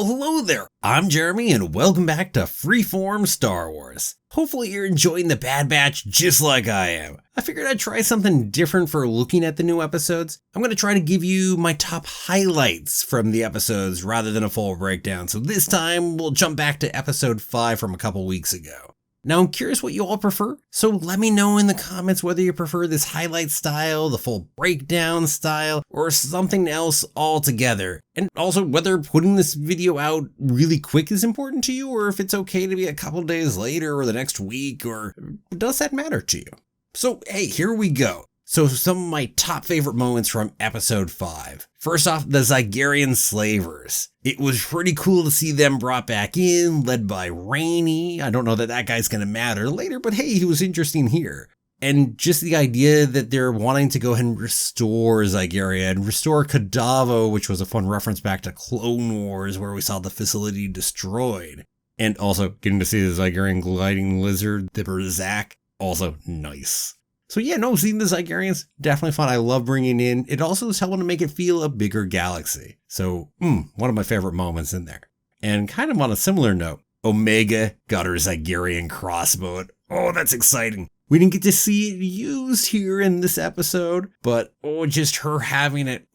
Well, hello there. I'm Jeremy and welcome back to Freeform Star Wars. Hopefully you're enjoying the Bad Batch just like I am. I figured I'd try something different for looking at the new episodes. I'm going to try to give you my top highlights from the episodes rather than a full breakdown. So this time we'll jump back to episode 5 from a couple weeks ago. Now I'm curious what you all prefer, so let me know in the comments whether you prefer this highlight style, the full breakdown style, or something else altogether. And also whether putting this video out really quick is important to you, or if it's okay to be a couple days later or the next week, or does that matter to you? So hey, here we go. So some of my top favorite moments from episode 5. First off, the Zygerian slavers. It was pretty cool to see them brought back in, led by Rainey. I don't know that guy's going to matter later, but hey, he was interesting here. And just the idea that they're wanting to go ahead and restore Zygeria and restore Kadavo, which was a fun reference back to Clone Wars where we saw the facility destroyed. And also getting to see the Zygerian gliding lizard, the Berzak, also nice. So yeah, no, seeing the Zygerians, definitely fun. I love bringing in. It also is helping to make it feel a bigger galaxy. So, one of my favorite moments in there. And kind of on a similar note, Omega got her Zygerian crossbow. Oh, that's exciting. We didn't get to see it used here in this episode, but just her having it,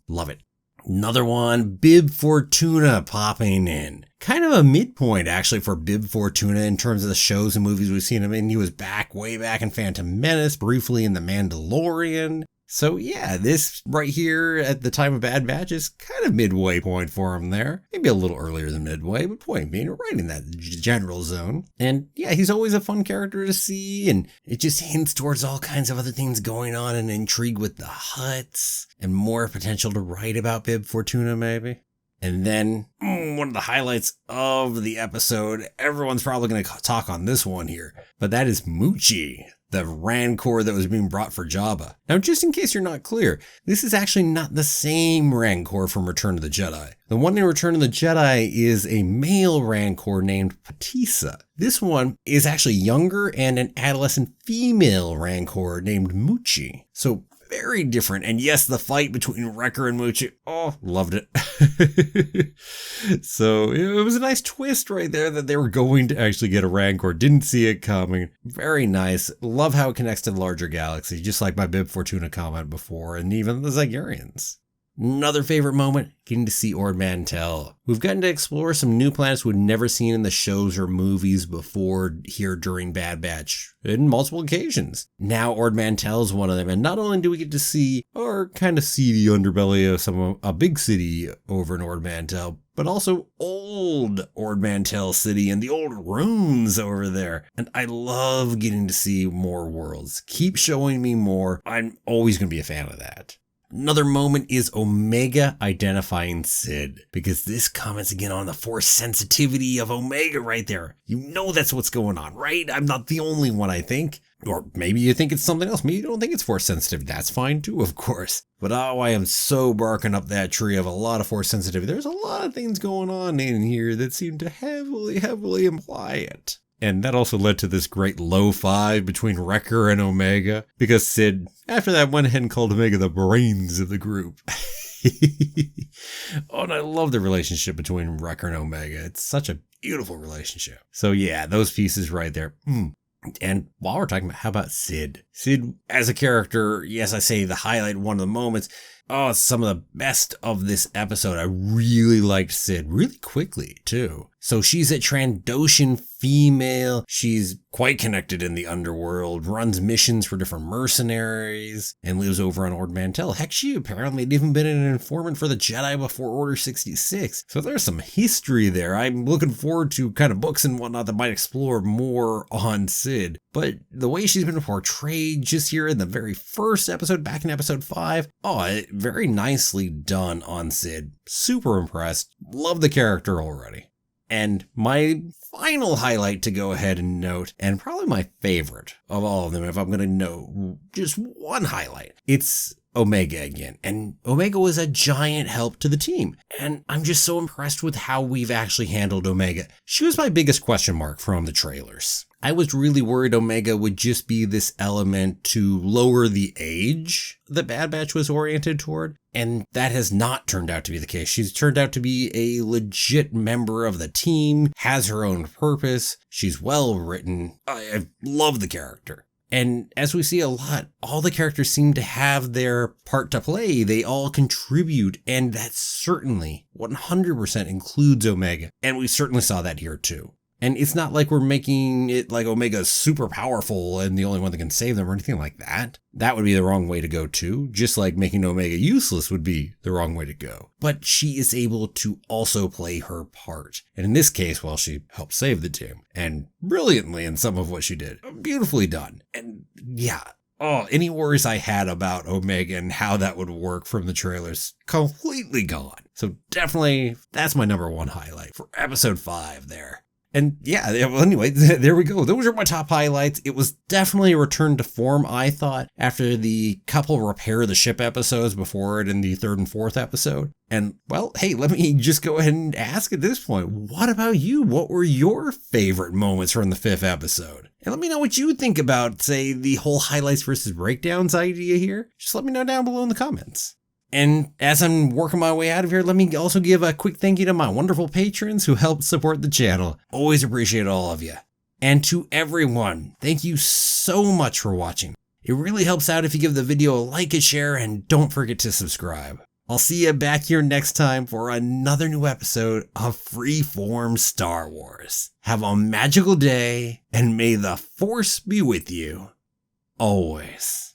love it. Another one, Bib Fortuna popping in. Kind of a midpoint, actually, for Bib Fortuna in terms of the shows and movies we've seen him in. He was way back in Phantom Menace, briefly in The Mandalorian. So yeah, this right here at the time of Bad Batch is kind of midway point for him there. Maybe a little earlier than midway, but point being, right in that general zone. And yeah, he's always a fun character to see, and it just hints towards all kinds of other things going on and intrigue with the Hutts, and more potential to write about Bib Fortuna maybe. And then, one of the highlights of the episode, everyone's probably going to talk on this one here, but that is Muchi, the Rancor that was being brought for Jabba. Now, just in case you're not clear, this is actually not the same Rancor from Return of the Jedi. The one in Return of the Jedi is a male Rancor named Patissa. This one is actually younger and an adolescent female Rancor named Muchi. So, very different. And yes, the fight between Wrecker and Muchi, loved it. So it was a nice twist right there that they were going to actually get a Rancor. Didn't see it coming. Very nice. Love how it connects to the larger galaxy, just like my Bib Fortuna comment before, and even the Zygerians. Another favorite moment, getting to see Ord Mantell. We've gotten to explore some new planets we'd never seen in the shows or movies before here during Bad Batch, in multiple occasions. Now Ord Mantell is one of them, and not only do we get to see, or kind of see the underbelly of a big city over in Ord Mantell, but also old Ord Mantell City and the old ruins over there. And I love getting to see more worlds. Keep showing me more. I'm always going to be a fan of that. Another moment is Omega identifying Sid, because this comments again on the force sensitivity of Omega right there. You know that's what's going on, right? I'm not the only one, I think. Or maybe you think it's something else. Maybe you don't think it's force sensitive. That's fine too, of course. But I am so barking up that tree of a lot of force sensitivity. There's a lot of things going on in here that seem to heavily imply it. And that also led to this great low five between Wrecker and Omega, because Sid, after that, went ahead and called Omega the brains of the group. And I love the relationship between Wrecker and Omega. It's such a beautiful relationship. So yeah, those pieces right there. And while we're talking about, how about Sid? Sid as a character, yes, I say the highlight, one of the moments. It's some of the best of this episode. I really liked Sid, really quickly too. So she's a Trandoshan female. She's quite connected in the underworld, runs missions for different mercenaries, and lives over on Ord Mantell. Heck, she apparently had even been an informant for the Jedi before Order 66. So there's some history there. I'm looking forward to kind of books and whatnot that might explore more on Sid. But the way she's been portrayed just here in the very first episode, back in episode 5, very nicely done on Sid. Super impressed. Love the character already. And my final highlight to go ahead and note, and probably my favorite of all of them, if I'm going to know just one highlight, it's Omega again, and Omega was a giant help to the team, and I'm just so impressed with how we've actually handled Omega. She was my biggest question mark from the trailers. I was really worried Omega would just be this element to lower the age the Bad Batch was oriented toward, and that has not turned out to be the case. She's turned out to be a legit member of the team, has her own purpose, she's well written. I love the character. And as we see a lot, all the characters seem to have their part to play. They all contribute, and that certainly 100% includes Omega. And we certainly saw that here too. And it's not like we're making it like Omega's super powerful and the only one that can save them or anything like that. That would be the wrong way to go too, just like making Omega useless would be the wrong way to go. But she is able to also play her part. And in this case, well, she helped save the team. And brilliantly in some of what she did. Beautifully done. And yeah. Oh, any worries I had about Omega and how that would work from the trailers, completely gone. So definitely, that's my number one highlight for episode 5 there. And yeah, well, anyway, there we go. Those are my top highlights. It was definitely a return to form, I thought, after the couple repair the ship episodes before it in the 3rd and 4th episode. And well, hey, let me just go ahead and ask at this point, what about you? What were your favorite moments from the 5th episode? And let me know what you think about, say, the whole highlights versus breakdowns idea here. Just let me know down below in the comments. And as I'm working my way out of here, let me also give a quick thank you to my wonderful patrons who help support the channel. Always appreciate all of you. And to everyone, thank you so much for watching. It really helps out if you give the video a like, a share, and don't forget to subscribe. I'll see you back here next time for another new episode of Freeform Star Wars. Have a magical day, and may the Force be with you always.